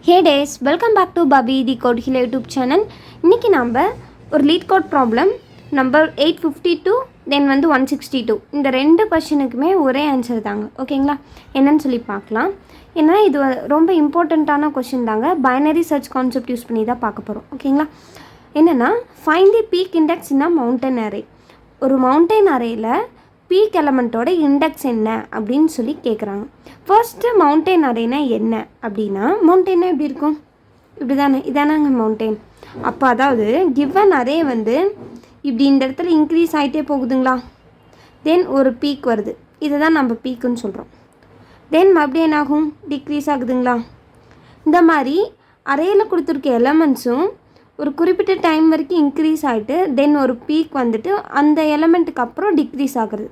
Hey days, welcome back to Bobby Decode YouTube channel. இன்னைக்கு நாம ஒரு LeetCode problem நம்பர் 852 then வந்து 162 இந்த ரெண்டு क्वेश्चनக்குமே ஒரே ஆன்சர் தாங்க. ஓகேங்களா? என்னன்னு சொல்லி பார்க்கலாம். ஏன்னா இது ரொம்ப இம்பார்ட்டன்ட்டான क्वेश्चन தாங்க. பைனரி சர்ச் கான்செப்ட் யூஸ் பண்ணி தான் பார்க்க போறோம். ஓகேங்களா? என்னன்னா find the peak index in a mountain array. ஒரு mountain arrayல பீக் எலமெண்ட்டோட இண்டெக்ஸ் என்ன அப்படின்னு சொல்லி கேட்குறாங்க. ஃபர்ஸ்ட்டு மவுண்டெயின் அரேனா என்ன அப்படின்னா, மவுண்டெயினா எப்படி இருக்கும்? இப்படி தானே, இதானாங்க மவுண்டெயின். அப்போ அதாவது கிவன் அரே வந்து இப்படி இந்த இடத்துல இன்க்ரீஸ் ஆகிட்டே போகுதுங்களா, தென் ஒரு பீக் வருது, இதை தான் நம்ம பீக்குன்னு சொல்கிறோம். தென் மறுபடியும் என்ன ஆகும், டிக்ரீஸ் ஆகுதுங்களா. இந்த மாதிரி அரேயில் கொடுத்துருக்க எலமெண்ட்ஸும் ஒரு குறிப்பிட்ட டைம் வரைக்கும் இன்க்ரீஸ் ஆகிட்டு தென் ஒரு பீக் வந்துட்டு அந்த எலமெண்ட்டுக்கு அப்புறம் டிக்ரீஸ் ஆகுறது.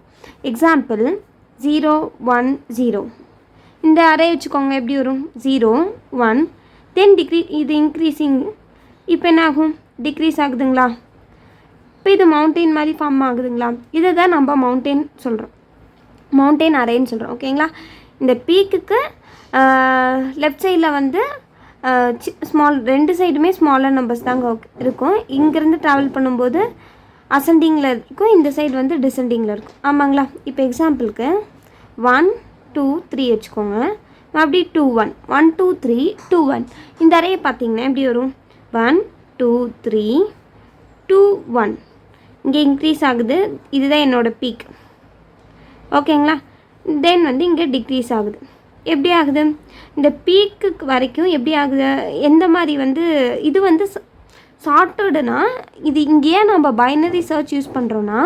எக்ஸாம்பிள் 0 1 0 இந்த அரே வச்சுக்கோங்க. எப்படி வரும்? 0 1 தென் இது இன்க்ரீஸிங். இப்போ என்ன ஆகும்? டிக்ரீஸ் ஆகுதுங்களா. இப்போ இது மவுண்டெயின் மாதிரி ஃபார்ம் ஆகுதுங்களா. இதை தான் நம்ம மவுண்டெயின் சொல்கிறோம், மவுண்டெயின் அரேன்னு சொல்கிறோம். ஓகேங்களா? இந்த பீக்குக்கு லெஃப்ட் சைடில் வந்து ஸ்மால், ரெண்டு சைடுமே ஸ்மாலர் நம்பர்ஸ் தாங்க இருக்கும். இங்கேருந்து ட்ராவல் பண்ணும்போது அசெண்டிங்கில் இருக்கும், இந்த சைடு வந்து டிசெண்டிங்கில் இருக்கும். ஆமாங்களா? இப்போ எக்ஸாம்பிளுக்கு 1 2 3 வச்சுக்கோங்க. அப்படி 2 1 1 2 3 2 1 இந்த அறையை பார்த்தீங்கன்னா எப்படி வரும்? 1 2 3 2 1 இங்கே இன்க்ரீஸ் ஆகுது, இதுதான் என்னோடய பீக். ஓகேங்களா? தென் வந்து இங்கே டிக்ரீஸ் ஆகுது. எப்படி ஆகுது? இந்த பீக்கு வரைக்கும் எப்படி ஆகுது, எந்த மாதிரி வந்து இது வந்து சார்ட்டடுனா, இது இங்கேயே நம்ம பைனரி சர்ச் யூஸ் பண்ணுறோன்னா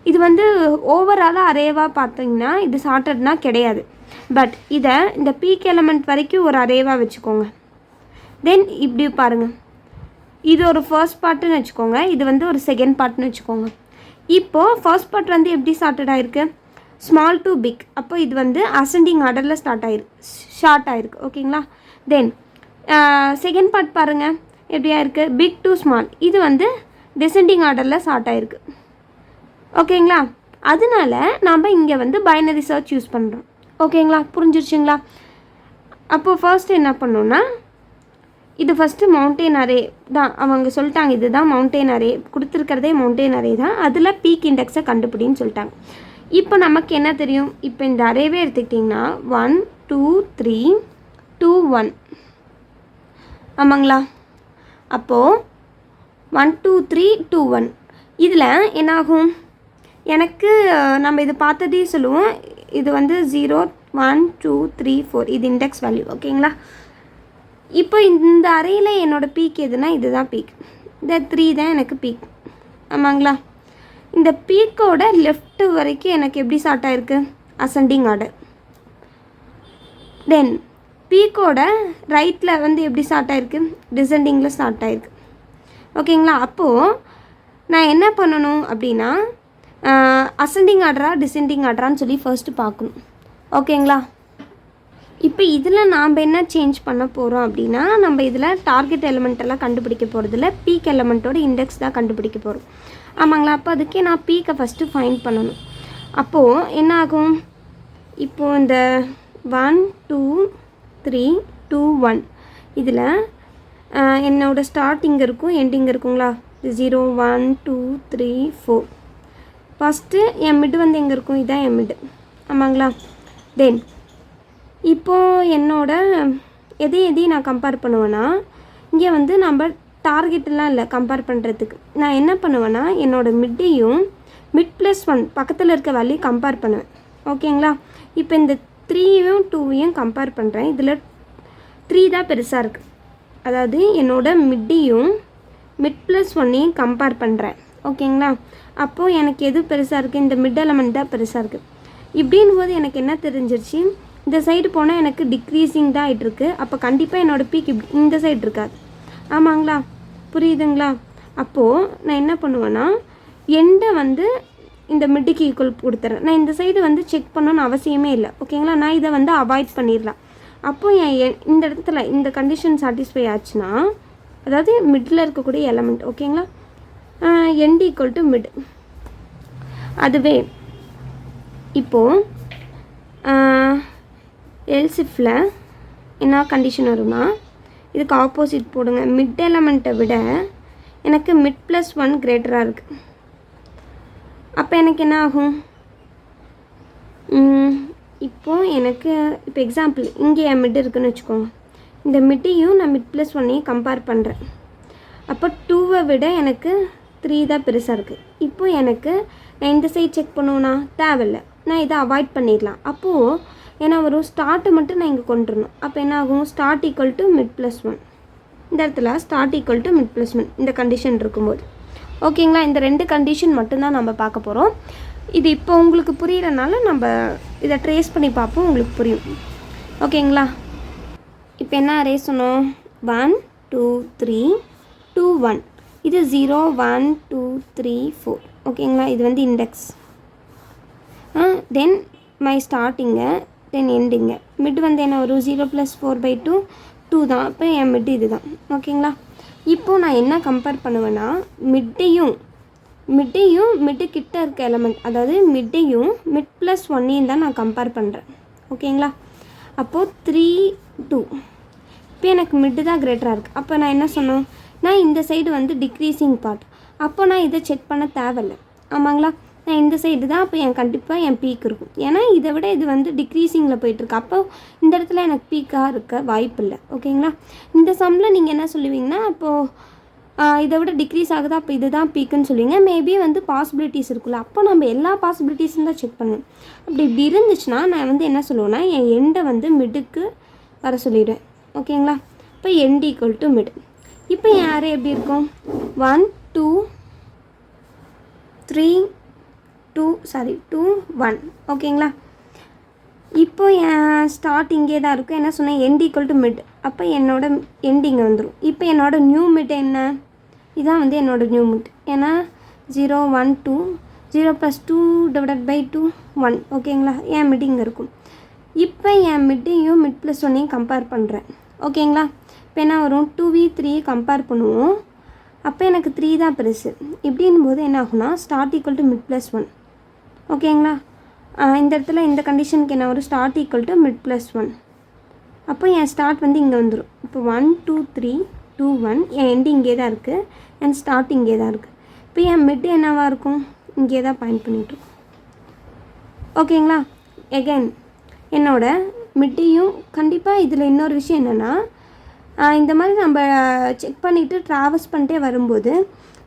இது வந்து ஓவராலாக அரேவாக பார்த்தீங்கன்னா இது சார்ட்டட்னா கிடையாது. பட் இதை இந்த பீக் எலமெண்ட் வரைக்கும் ஒரு அரேவாக வச்சுக்கோங்க. தென் இப்படி பாருங்கள், இது ஒரு ஃபர்ஸ்ட் பார்ட்டுன்னு வச்சுக்கோங்க, இது வந்து ஒரு செகண்ட் பார்ட்னு வச்சுக்கோங்க. இப்போது ஃபர்ஸ்ட் பார்ட் வந்து எப்படி சார்ட்டட் ஆகிருக்கு? Small to big. அப்போ இது வந்து அசெண்டிங் ஆர்டரில் ஷார்ட் ஆகிருக்கு. ஓகேங்களா? தென் செகண்ட் பார்ட் பாருங்கள் எப்படியா இருக்குது? Big to small. இது வந்து டிசெண்டிங் ஆர்டரில் ஷார்ட் ஆகிருக்கு. ஓகேங்களா? அதனால நாம் இங்கே வந்து பைனரி சர்ச் யூஸ் பண்ணுறோம். ஓகேங்களா? புரிஞ்சிருச்சுங்களா? அப்போது ஃபர்ஸ்ட் என்ன பண்ணோன்னா, இது ஃபஸ்ட்டு மவுண்டெயின் அரே தான். அவங்க சொல்லிட்டாங்க இதுதான் மவுண்டெயின் அரே, கொடுத்துருக்கிறதே மவுண்டெயின் அரே தான், அதில் பீக் இண்டெக்ஸை கண்டுபிடின்னு சொல்லிட்டாங்க. இப்போ நமக்கு என்ன தெரியும்? இப்போ இந்த அரேவே எடுத்துக்கிட்டிங்கன்னா 1 2 3 2 1 ஆமாங்களா. அப்போது 1 2 3 2 1 இதில் என்னாகும்? எனக்கு நம்ம இது பார்த்ததே சொல்லுவோம், இது வந்து 0 1 2 3 4 இது இண்டெக்ஸ் வேல்யூ. ஓகேங்களா? இப்போ இந்த அரேயில் என்னோடய பீக் எதுனா இதுதான் பீக், இந்த 3 தான் எனக்கு பீக். ஆமாங்களா? இந்த பீக்கோட லெஃப்ட் வரைக்கும் எனக்கு எப்படி ஸ்டார்ட் ஆகிருக்கு? Ascending order. தென் பீக்கோட ரைட்டில் வந்து எப்படி ஸ்டார்ட் ஆகிருக்கு? டிசெண்டிங்கில் ஸ்டார்ட் ஆகிருக்கு. ஓகேங்களா? அப்போது நான் என்ன பண்ணணும் அப்படின்னா, அசெண்டிங் ஆர்டரா டிசெண்டிங் ஆர்டரான்னு சொல்லி ஃபர்ஸ்ட்டு பார்க்கணும். ஓகேங்களா? இப்போ இதில் நாம் என்ன சேஞ்ச் பண்ண போகிறோம் அப்படின்னா, நம்ம இதில் டார்கெட் எலிமெண்ட்டெல்லாம் கண்டுபிடிக்க போகிறதில்ல, பீக் எலிமெண்ட்டோட இண்டெக்ஸ் தான் கண்டுபிடிக்க போகிறோம். ஆமாங்களா? அப்போ அதுக்கே நான் பீக்கை ஃபஸ்ட்டு ஃபைண்ட் பண்ணணும். அப்போது என்ன ஆகும்? இப்போது இந்த 1 2 3 2 1 இதில் என்னோடய ஸ்டார்டிங் இருக்கும், எண்டிங் இருக்குங்களா. 0 1 2 3 4 ஃபஸ்ட்டு என் மிட் வந்து எங்கே இருக்கும்? இதுதான் என் மிட். ஆமாங்களா? தென் இப்போது என்னோட எதையும் நான் கம்பேர் பண்ணுவேன்னா, இங்கே வந்து நம்ம டார்கெட்டெலாம் இல்லை கம்பேர் பண்ணுறதுக்கு. நான் என்ன பண்ணுவேன்னா, என்னோடய மிட்டையும் மிட் ப்ளஸ் 1 பக்கத்தில் இருக்க வேல்யூ கம்பேர் பண்ணுவேன். ஓகேங்களா? இப்போ இந்த 3யும் 2யும் கம்பேர் பண்ணுறேன். இதில் 3 தான் பெருசாக இருக்குது, அதாவது என்னோடய மிட்டையும் மிட் ப்ளஸ் 1ஐயும் கம்பேர் பண்ணுறேன். ஓகேங்களா? அப்போது எனக்கு எது பெருசாக இருக்குது? இந்த மிட் எலமெண்ட் தான் பெருசாக இருக்குது. இப்படின் போது எனக்கு என்ன தெரிஞ்சிருச்சு? இந்த சைடு போனால் எனக்கு டிக்ரீஸிங் தான் ஆகிட்டுருக்கு. அப்போ கண்டிப்பாக என்னோடய பீக் இப்படி இந்த சைடு இருக்காது. ஆமாங்களா? புரியுதுங்களா? அப்போது நான் என்ன பண்ணுவேன்னா, எண்டை வந்து இந்த மிட்டுக்கு ஈக்குவல் கொடுத்துறேன். நான் இந்த சைடு வந்து செக் பண்ணணும்னு அவசியமே இல்லை. ஓகேங்களா? நான் இதை வந்து அவாய்ட் பண்ணிடலாம். அப்போது இந்த இடத்துல இந்த கண்டிஷன் சாட்டிஸ்ஃபை ஆச்சுன்னா, அதாவது மிட்டில் இருக்கக்கூடிய எலமெண்ட். ஓகேங்களா? End equal to mid. அதுவே இப்போது எல்ஸ் இஃப்பில் என்ன கண்டிஷன் வரும்னா, இதுக்கு ஆப்போசிட் போடுங்க. மிட் எலமெண்ட்டை விட எனக்கு மிட் ப்ளஸ் 1 கிரேட்டராக இருக்குது. அப்போ எனக்கு என்ன ஆகும்? இப்போது எனக்கு இப்போ எக்ஸாம்பிள் இங்கே என் மிட் இருக்குதுன்னு வச்சுக்கோங்க. இந்த மிட்டையும் நான் மிட் ப்ளஸ் 1ஐயும் கம்பேர் பண்ணுறேன். அப்போ 2வை விட எனக்கு 3 தான் பெருசாக இருக்குது. இப்போது எனக்கு நான் இந்த சைட் செக் பண்ணுவேன்னா தேவையில்லை, நான் இதை அவாய்ட் பண்ணிடலாம். அப்போது ஏன்னா ஒரு ஸ்டார்ட்டை மட்டும் நான் இங்கே கொண்டுடணும். அப்போ என்ன ஆகும்? Start equal to mid plus 1. இந்த இடத்துல start equal to mid plus 1 இந்த கண்டிஷன் இருக்கும்போது ஓகேங்களா. இந்த 2 கண்டிஷன் மட்டும்தான் நம்ம பார்க்க போகிறோம். இது இப்போ உங்களுக்கு புரியறனால நம்ம இதை ட்ரேஸ் பண்ணி பார்ப்போம், உங்களுக்கு புரியும். ஓகேங்களா. இப்போ என்ன அரே சொன்னோம்? 1 2 3 2 1. இது 0 1 2 3 4. ஓகேங்களா. இது வந்து index. Then my starting, then எண்டிங்க. மிட் வந்து என்ன வரும்? 0 + 4/2 2 தான். அப்போ என் மிட் இது தான். ஓகேங்களா. இப்போது நான் என்ன கம்பேர் பண்ணுவேன்னா மிட்டையும் மிட்டு கிட்ட இருக்க எலமெண்ட், அதாவது மிட்டையும் மிட் ப்ளஸ் 1ஐயும் தான் நான் கம்பேர் பண்ணுறேன். ஓகேங்களா. அப்போது 3 2. இப்போ எனக்கு மிட்டு தான் கிரேட்டராக இருக்குது. அப்போ நான் என்ன சொன்னோம்? நான் இந்த சைடு வந்து டிக்ரீஸிங் பார்ட். அப்போ நான் இதை செக் பண்ண தேவையில்லை. ஆமாங்களா. நான் இந்த சைடு தான் அப்போ கண்டிப்பாக என் பீக் இருக்கும். ஏன்னா இதை விட இது வந்து டிக்ரீஸிங்கில் போயிட்டுருக்கு. அப்போ இந்த இடத்துல எனக்கு பீக்காக இருக்க வாய்ப்பு இல்லை. ஓகேங்களா. இந்த சம்மில் நீங்கள் என்ன சொல்லுவீங்கன்னா, அப்போது இதை விட டிக்ரீஸ் ஆகுது, அப்போ இது தான் பீக்குன்னு சொல்லுவீங்க. மேபி வந்து பாசிபிலிட்டிஸ் இருக்குல்ல, அப்போ நம்ம எல்லா பாசிபிலிட்டிஸும் தான் செக் பண்ணுவேன். இப்படி இருந்துச்சுன்னா நான் வந்து என்ன சொல்லுவேன்னா, என் எண்டை வந்து மிட்டுக்கு வர சொல்லிவிடுவேன். ஓகேங்களா. இப்போ எண்ட் ஈக்குவல் டு மிட். இப்போ என் அரே எப்படி இருக்கும்? 1 2 3 2 1. ஓகேங்களா. இப்போ என் ஸ்டார்ட் இங்கே தான் இருக்கும். என்ன சொன்னேன்? End equal to mid. அப்போ என்னோட எண்ட் இங்கே வந்துடும். இப்போ என்னோட நியூ மிட் என்ன? இதான் வந்து என்னோட நியூ மிட். ஏன்னா 0 1 2 0 + 2/2 1. ஓகேங்களா. என் மிட் இங்கே இருக்கும். இப்போ என் மிட்டையும் மிட் ப்ளஸ் 1ஐயும் கம்பேர் பண்ணுறேன். ஓகேங்களா. இப்போ என்ன வரும்? 2v 3 கம்பேர் பண்ணுவோம். அப்போ எனக்கு 3 தான் பெருசு. இப்படின் போது என்ன ஆகுனா start equal to mid plus 1. ஓகேங்களா. இந்த இடத்துல இந்த கண்டிஷனுக்கு என்ன வரும்? Start equal to mid plus 1. அப்போ என் ஸ்டார்ட் வந்து இங்கே வந்துடும். இப்போ 1 2 3 2 1. என் எண்டு இங்கே தான் இருக்குது, என் ஸ்டார்ட் இங்கே தான் இருக்குது. இப்போ என் மிட் என்னவாக இருக்கும்? இங்கே தான் பாயிண்ட் பண்ணிகிட்ருக்கும். ஓகேங்களா. எகைன் என்னோட மிட்டையும் கண்டிப்பாக இதில் இன்னொரு விஷயம் என்னென்னா, இந்த மாதிரி நம்ம செக் பண்ணிவிட்டு ட்ராவல்ஸ் பண்ணிட்டே வரும்போது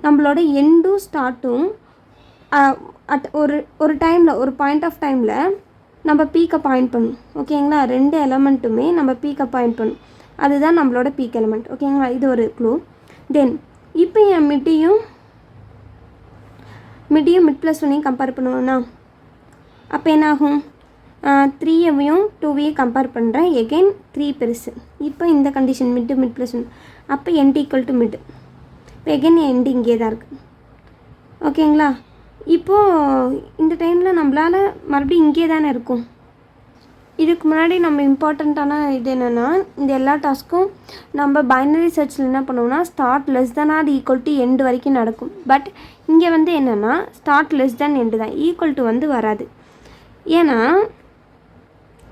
நம்மளோட எண்டும் ஸ்டார்ட்டும் அட் ஒரு டைமில், ஒரு பாயிண்ட் ஆஃப் டைமில் நம்ம பீக்கை பாயிண்ட் பண்ணும். ஓகேங்களா. 2 எலமெண்ட்டுமே நம்ம பீக்கை பாயிண்ட் பண்ணும். அதுதான் நம்மளோட பீக் எலமெண்ட். ஓகேங்களா. இது ஒரு க்ளூ. தென் இப்போ என் மிட்டையும் மிட் ப்ளஸ் 1ஐயும் கம்பேர் பண்ணுவோன்னா அப்போ என்ன ஆகும்? 3ஐயும் 2ஐயும் கம்பேர் பண்ணுறேன். எகெயின் 3 பெருசு. இப்போ இந்த கண்டிஷன் மிட் ப்ளஸ் 1. அப்போ எண்ட் ஈக்குவல் டு மிட். இப்போ எகெயின் எண்ட் இங்கே தான் இருக்குது. ஓகேங்களா. இப்போது இந்த டைமில் நம்மளால் மறுபடியும் இங்கே தானே இருக்கும். இதுக்கு முன்னாடி நம்ம இம்பார்ட்டண்ட்டான இது என்னென்னா, இந்த எல்லா டாஸ்க்கும் நம்ம பைனரி சர்ச்சில் என்ன பண்ணுவோம்னா start less than or equal to end வரைக்கும் நடக்கும். பட் இங்கே வந்து என்னென்னா ஸ்டார்ட் லெஸ் தென் எண்டு தான், ஈக்குவல் டு வந்து வராது. ஏன்னா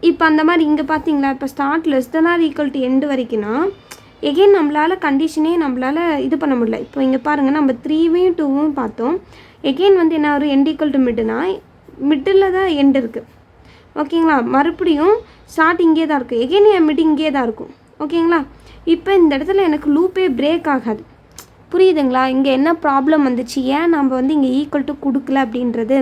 இப்போ அந்த மாதிரி இங்கே பார்த்தீங்களா, இப்போ start less than or equal to end வரைக்கும்னா எகெயின் நம்மளால் கண்டிஷனே நம்மளால் இது பண்ண முடியல. இப்போ இங்கே பாருங்கள், நம்ம 3வையும் 2வும் பார்த்தோம். எகெயின் வந்து என்ன ஒரு எண்ட் ஈக்குவல் டு மிட்டுனா மிட்டில் தான் எண்டு இருக்குது. ஓகேங்களா. மறுபடியும் ஸ்டார்ட் இங்கே தான் இருக்குது, எகெயின் என் மிட் இங்கே தான் இருக்கும். ஓகேங்களா. இப்போ இந்த இடத்துல எனக்கு லூப்பே பிரேக் ஆகாது. புரியுதுங்களா? இங்கே என்ன ப்ராப்ளம் வந்துச்சு, ஏன் நம்ம வந்து இங்கே ஈக்குவல் டு கொடுக்கல அப்படின்றது.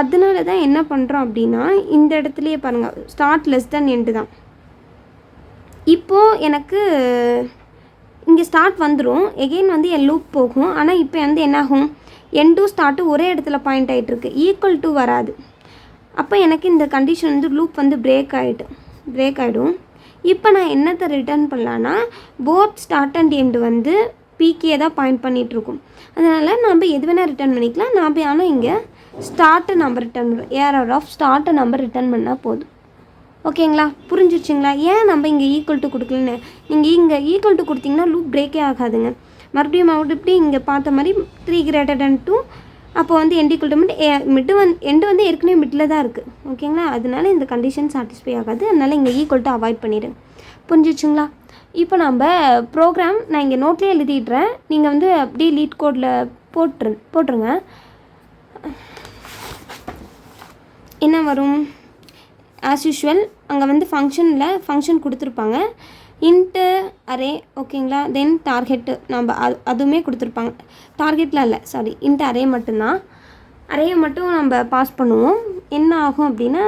அதனால தான் என்ன பண்ணுறோம் அப்படின்னா, இந்த இடத்துலையே பாருங்கள் ஸ்டார்ட் லெஸ் தென் எண்டு தான். இப்போது எனக்கு இங்கே ஸ்டார்ட் வந்துடும், எகெயின் வந்து என் லூப் போகும். ஆனால் இப்போ வந்து என்னாகும்? எண்டும் ஸ்டார்ட்டு ஒரே இடத்துல பாயிண்ட் ஆகிட்டுருக்கு, ஈக்குவல் டு வராது. அப்போ எனக்கு இந்த கண்டிஷன் வந்து லூப் வந்து பிரேக் ஆகிடும். இப்போ நான் என்னத்தை ரிட்டர்ன் பண்ணலான்னா, போத் ஸ்டார்ட் அண்ட் எண்டு வந்து பீக்கே தான் பாயிண்ட் பண்ணிகிட்ருக்கும். அதனால் நம்ம எது வேணால் ரிட்டர்ன் பண்ணிக்கலாம். நான் ஆனால் இங்கே ஸ்டார்ட்டை நம்பர் ரிட்டர்ன் பண்ணுறோம். ஏரர் ஆஃப் ஸ்டார்ட்டை நம்பர் ரிட்டர்ன் பண்ணால் போதும். ஓகேங்களா. புரிஞ்சிச்சிங்களா? ஏன் நம்ம இங்கே ஈக்குவல் டு கொடுக்கலன்னு. நீங்கள் இங்கே ஈக்குவல் டு கொடுத்தீங்கன்னா லூப் பிரேக்கே ஆகாதுங்க. மறுபடியும் இங்கே பார்த்த மாதிரி 3 > 2. அப்போ வந்து end equal to mid end வந்து ஏற்கனவே மிட்டில் தான் இருக்குது. ஓகேங்களா. அதனால இந்த கண்டிஷன் சாட்டிஸ்ஃபை ஆகாது. அதனால் இங்கே ஈக்குவல் டு அவாய்ட் பண்ணிவிடுங்க. புரிஞ்சிச்சுங்களா? இப்போ நம்ம ப்ரோக்ராம் நான் இங்கே நோட்லேயே எழுதிடுறேன், நீங்கள் வந்து அப்படியே லீட் கோடில் போட்டுருங்க. என்ன வரும்? ஆஸ் யூஷுவல் அங்கே வந்து ஃபங்க்ஷன் கொடுத்துருப்பாங்க, இன்ட்டு அரே, ஓகேங்களா. தென் டார்கெட்டு நம்ம அதுவுமே கொடுத்துருப்பாங்க. டார்கெட்டில் இல்லை, சாரி, இன்ட்டு அரே மட்டும்தான். அரேயை மட்டும் நம்ம பாஸ் பண்ணுவோம். என்ன ஆகும் அப்படின்னா,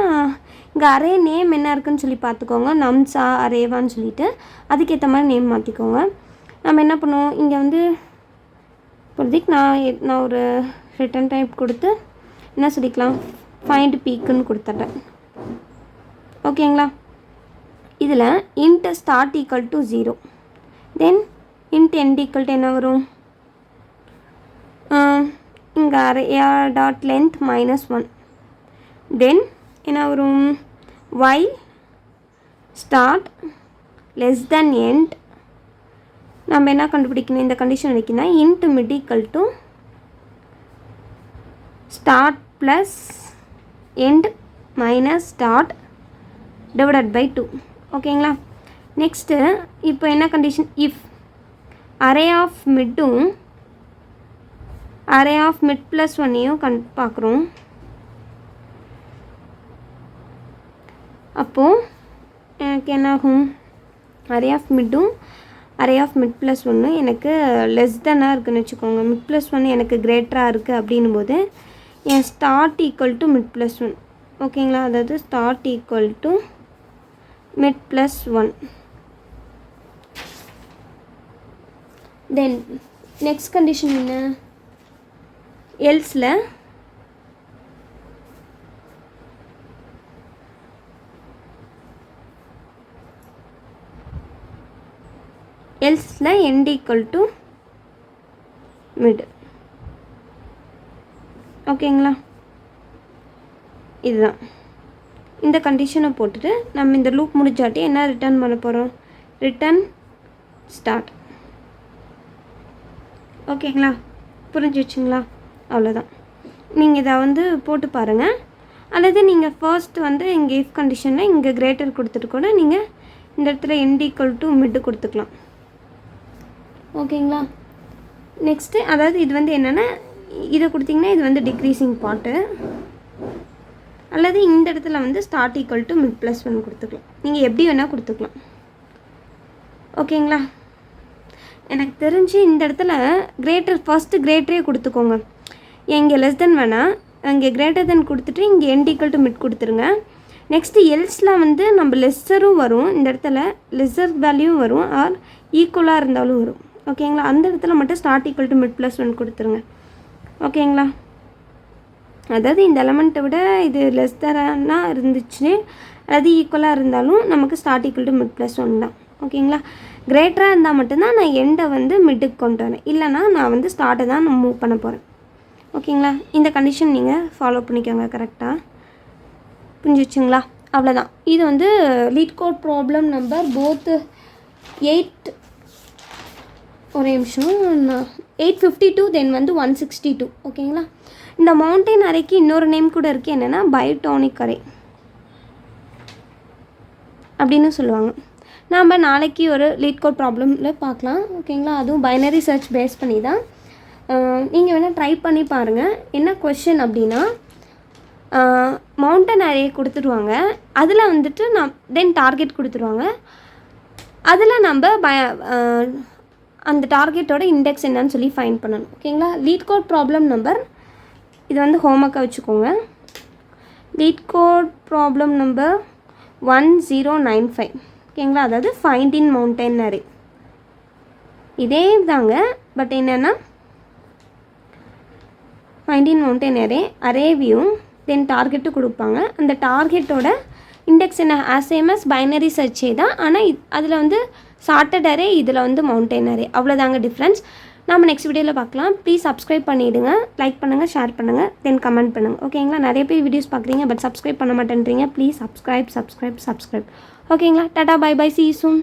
இங்கே அரே நேம் என்ன இருக்குதுன்னு சொல்லி பார்த்துக்கோங்க, நம்ஸா அரேவான்னு சொல்லிவிட்டு அதுக்கேற்ற மாதிரி நேம் மாற்றிக்கோங்க. நம்ம என்ன பண்ணுவோம், இங்கே வந்து இப்போதைக்கு நான் ஒரு ரிட்டன் டைப் கொடுத்து என்ன சொல்லிக்கலாம், ஃபைண்ட் பீக்குன்னு கொடுத்துட்டேன். ஓகேங்களா. இதில் int start equal to 0, then int end equal to என்ன வரும், இங்கே அரேயா டாட் லென்த் -1, தென் என்ன வரும், while start less than end. நம்ம என்ன கண்டுபிடிக்கணும், இந்த கண்டிஷன் வைக்கணும், int mid equal to start plus end minus start divided by 2. ஓகேங்களா. நெக்ஸ்ட்டு இப்போ என்ன கண்டிஷன், இஃப் அரே ஆஃப் மிட்டும் அரே ஆஃப் மிட் ப்ளஸ் 1ஐயும் பார்க்குறோம். அப்போது எனக்கு என்னாகும், அரே ஆஃப் மிட்டும் அரே ஆஃப் மிட் ப்ளஸ் 1 எனக்கு லெஸ் தென்னாக இருக்குதுன்னு வச்சுக்கோங்க, மிட் ப்ளஸ் 1 எனக்கு கிரேட்டராக இருக்குது அப்படின்னும் போது என் start equal to mid plus 1. ஓகேங்களா. அதாவது start equal to mid plus 1. Then next condition என்ன, எல்ஸில் end equal to mid. ஓகேங்களா. இதுதான் இந்த கண்டிஷனை போட்டுட்டு நம்ம இந்த லூப் முடிஞ்சாட்டி என்ன ரிட்டர்ன் பண்ண போகிறோம், ரிட்டர்ன் ஸ்டார்ட். ஓகேங்களா, புரிஞ்சிடுச்சுங்களா. அவ்வளோதான். நீங்கள் இதை வந்து போட்டு பாருங்கள், அல்லது நீங்கள் ஃபர்ஸ்ட் வந்து இங்கே இஃப் கண்டிஷனில் இங்கே கிரேட்டர் கொடுத்துட்டு கூட நீங்கள் இந்த இடத்துல end equal to mid கொடுத்துக்கலாம். ஓகேங்களா. நெக்ஸ்ட்டு அதாவது இது வந்து என்னென்னா, இதை கொடுத்திங்கன்னா இது வந்து டிக்ரீஸிங் பார்ட்டு, அல்லது இந்த இடத்துல வந்து start equal to mid plus 1 கொடுத்துக்கலாம். நீங்கள் எப்படி வேணால் கொடுத்துக்கலாம். ஓகேங்களா. எனக்கு தெரிஞ்சு இந்த இடத்துல கிரேட்டர் ஃபஸ்ட்டு கிரேட்டரே கொடுத்துக்கோங்க. இங்கே லெஸ் தென் வேணாம், இங்கே கிரேட்டர் தென் கொடுத்துட்டு இங்கே end equal to mid கொடுத்துருங்க. நெக்ஸ்ட்டு எல்ஸில் வந்து நம்ம லெஸ்ஸரும் வரும், இந்த இடத்துல லெஸ்ஸர் வேல்யூவும் வரும், ஆர் ஈக்குவலாக இருந்தாலும் வரும். ஓகேங்களா. அந்த இடத்துல மட்டும் start equal to mid plus 1 கொடுத்துருங்க. ஓகேங்களா. அதாவது இந்த எலமெண்ட்டை விட இது லெஸ் தரானா இருந்துச்சு, அது ஈக்குவலாக இருந்தாலும் நமக்கு start equal to mid plus 1 தான். ஓகேங்களா. கிரேட்டராக இருந்தால் மட்டும்தான் நான் எண்டை வந்து மிட்டுக்கு கொண்டு வரேன், இல்லைனா நான் வந்து ஸ்டார்ட்டை தான் நான் மூவ் பண்ண போகிறேன். ஓகேங்களா. இந்த கண்டிஷன் நீங்கள் ஃபாலோ பண்ணிக்கோங்க கரெக்டாக. புரிஞ்சிச்சுங்களா. அவ்வளோதான். இது வந்து LeetCode problem number both 8, ஒரே நிமிஷம், 852 தென் வந்து 162. ஓகேங்களா. இந்த மவுண்டைன் அரேக்கு இன்னொரு நேம் கூட இருக்குது, என்னென்னா பயோடானிக் அரே அப்படின்னு சொல்லுவாங்க. நாம் நாளைக்கு ஒரு லீட் கோட் ப்ராப்ளமில் பார்க்கலாம். ஓகேங்களா. அதுவும் பைனரி சர்ச் பேஸ் பண்ணி தான். நீங்கள் வேணால் ட்ரை பண்ணி பாருங்கள். என்ன கொஷின் அப்படின்னா, மவுண்டன் அரே கொடுத்துருவாங்க, அதில் வந்துட்டு தென் டார்கெட் கொடுத்துருவாங்க, அதில் நம்ம அந்த டார்கெட்டோட இண்டெக்ஸ் என்னன்னு சொல்லி ஃபைண்ட் பண்ணணும். ஓகேங்களா. லீட் கோட் ப்ராப்ளம் நம்பர், இது வந்து ஹோம்ஒர்க்காக வச்சுக்கோங்க. LeetCode problem number 1095. ஓகேங்களா. அதாவது ஃபைண்ட் இன் மவுண்டன் அரே இதே தாங்க, பட் என்னென்னா ஃபைண்ட் இன் மவுண்டன் அரேவியும் தென் டார்கெட்டு கொடுப்பாங்க. அந்த டார்கெட்டோட இண்டெக்ஸ் என்ன, சேம் அஸ் பைனரி சர்ச்சே தான், ஆனால் அதில் வந்து சார்ட்டட் அரே, இதில் வந்து மவுண்டன் அரே. அவ்வளோதாங்க டிஃப்ரென்ஸ். நம்ம நெக்ஸ்ட் வீடியோவில் பார்க்கலாம். ப்ளீஸ் சப்ஸ்கிரைப் பண்ணிவிடுங்க, லைக் பண்ணுங்கள், ஷேர் பண்ணுங்கள், தென் கமெண்ட் பண்ணுங்கள். ஓகேங்களா. நிறைய பேர் வீடியோஸ் பார்க்குறீங்க, பட் சப்ஸ்கிரைப் பண்ண மாட்டேன்றீங்க. Please subscribe. ஓகேங்களா. Tata, bye bye, see you soon.